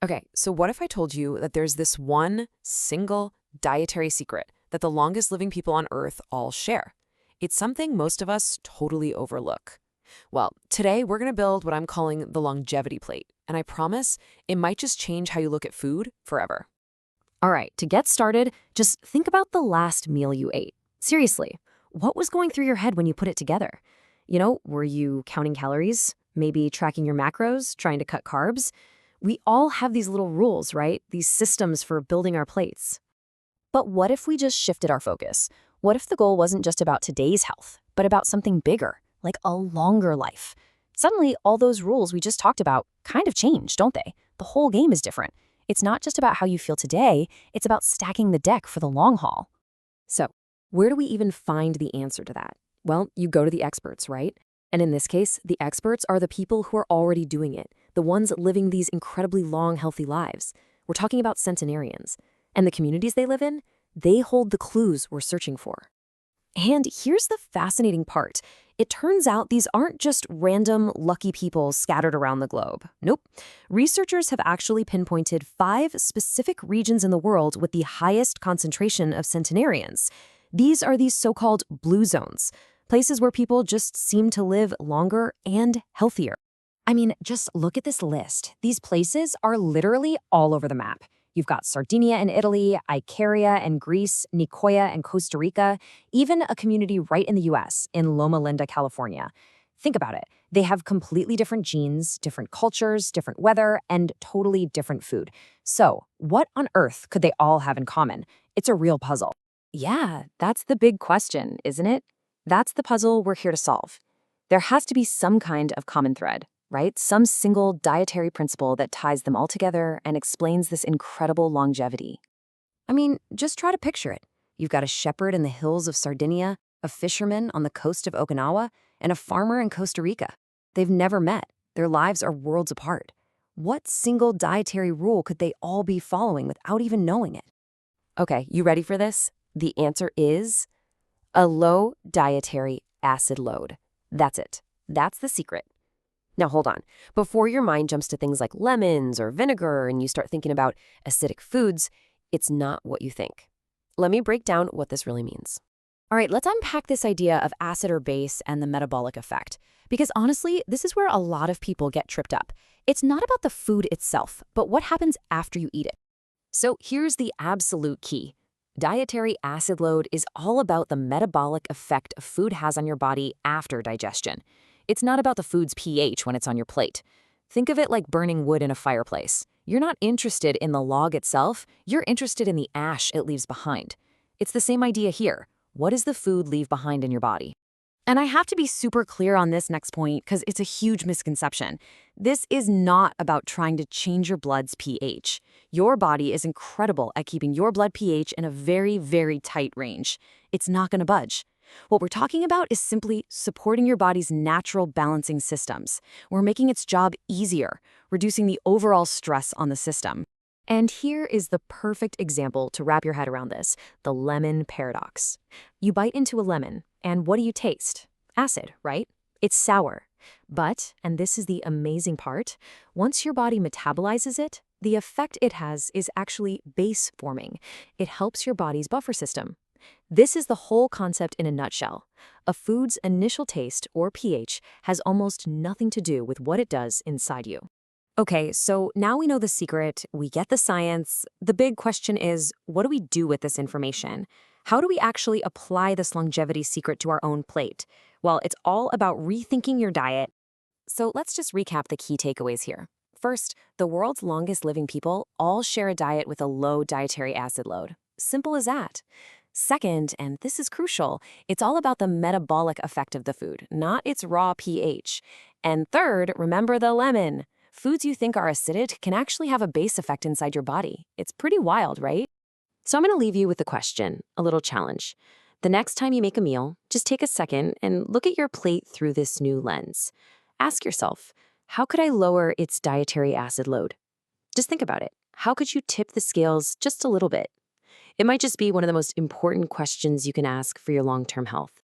Okay, so what if I told you that there's this one single dietary secret that the longest living people on Earth all share? It's something most of us totally overlook. Well, today we're going to build what I'm calling the longevity plate, and I promise it might just change how you look at food forever. All right, to get started, just think about the last meal you ate. Seriously, what was going through your head when you put it together? Were you counting calories? Maybe tracking your macros, trying to cut carbs? We all have these little rules, right? These systems for building our plates. But what if we just shifted our focus? What if the goal wasn't just about today's health, but about something bigger, like a longer life? Suddenly, all those rules we just talked about kind of change, don't they? The whole game is different. It's not just about how you feel today, it's about stacking the deck for the long haul. So, where do we even find the answer to that? Well, you go to the experts, right? And in this case, the experts are the people who are already doing it, the ones living these incredibly long, healthy lives. We're talking about centenarians. And the communities they live in, they hold the clues we're searching for. And here's the fascinating part. It turns out these aren't just random, lucky people scattered around the globe. Nope. Researchers have actually pinpointed 5 specific regions in the world with the highest concentration of centenarians. These are these so-called blue zones, places where people just seem to live longer and healthier. I mean, just look at this list. These places are literally all over the map. You've got Sardinia in Italy, Icaria in Greece, Nicoya in Costa Rica, even a community right in the US, in Loma Linda, California. Think about it. They have completely different genes, different cultures, different weather, and totally different food. So, what on earth could they all have in common? It's a real puzzle. Yeah, that's the big question, isn't it? That's the puzzle we're here to solve. There has to be some kind of common thread, right? Some single dietary principle that ties them all together and explains this incredible longevity. I mean, just try to picture it. You've got a shepherd in the hills of Sardinia, a fisherman on the coast of Okinawa, and a farmer in Costa Rica. They've never met. Their lives are worlds apart. What single dietary rule could they all be following without even knowing it? Okay, you ready for this? The answer is a low dietary acid load. That's it. That's the secret. Now hold on. Before your mind jumps to things like lemons or vinegar and you start thinking about acidic foods, it's not what you think. Let me break down what this really means. All right, let's unpack this idea of acid or base and the metabolic effect. Because honestly, this is where a lot of people get tripped up. It's not about the food itself, but what happens after you eat it. So here's the absolute key. Dietary acid load is all about the metabolic effect a food has on your body after digestion. It's not about the food's pH when it's on your plate. Think of it like burning wood in a fireplace. You're not interested in the log itself, you're interested in the ash it leaves behind. It's the same idea here. What does the food leave behind in your body? And I have to be super clear on this next point because it's a huge misconception. This is not about trying to change your blood's pH. Your body is incredible at keeping your blood pH in a very, very tight range. It's not going to budge. What we're talking about is simply supporting your body's natural balancing systems. We're making its job easier, reducing the overall stress on the system. And here is the perfect example to wrap your head around this, the lemon paradox. You bite into a lemon, and what do you taste? Acid, right? It's sour. But, and this is the amazing part, once your body metabolizes it, the effect it has is actually base forming. It helps your body's buffer system. This is the whole concept in a nutshell. A food's initial taste, or pH, has almost nothing to do with what it does inside you. Okay, so now we know the secret, we get the science. The big question is, what do we do with this information? How do we actually apply this longevity secret to our own plate? Well, it's all about rethinking your diet. So let's just recap the key takeaways here. First, the world's longest living people all share a diet with a low dietary acid load. Simple as that. Second, and this is crucial, it's all about the metabolic effect of the food, not its raw pH. And third, remember the lemon. Foods you think are acidic can actually have a base effect inside your body. It's pretty wild, right? So I'm going to leave you with a question, a little challenge. The next time you make a meal, just take a second and look at your plate through this new lens. Ask yourself, how could I lower its dietary acid load? Just think about it. How could you tip the scales just a little bit? It might just be one of the most important questions you can ask for your long-term health.